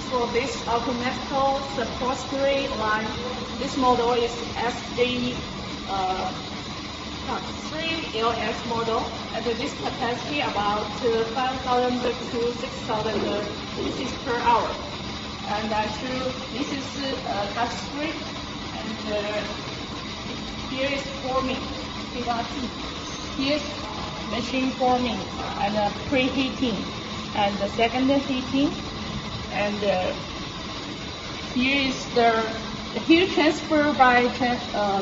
for this automatic suppository line. This model is SJ 3LS model, and this capacity about 5,000 to 6,000 pieces per hour. And this is touch screen, and here is forming. Here's machine forming and preheating, and the second heating, and here transfer by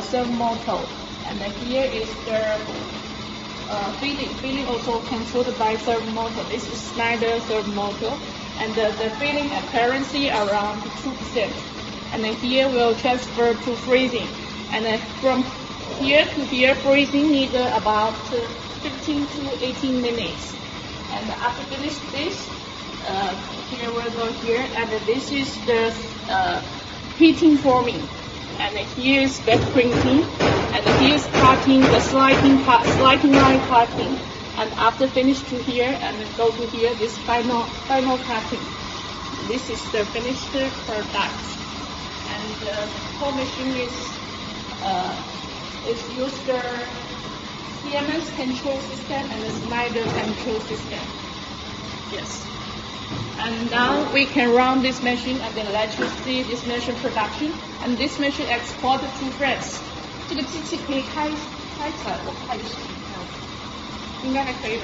servo motor, and here is the feeding. Feeding also controlled by servo motor. This is Schneider servo motor, and the feeding accuracy around 2%. And then here will transfer to freezing, and then from here to here freezing need about 15 to 18 minutes. And after finish this, here we'll go here, and this is the heating forming, and here is back printing, and here is cutting, the sliding line cutting, and after finish to here and go to here, this final cutting. This is the finished product, and the whole machine is used the CMS control system and the Schneider control system. Yes. And now we can run this machine and then let you see this machine production. And this machine exported to France. 这个机器可以开起来，我看一下，应该还可以吧。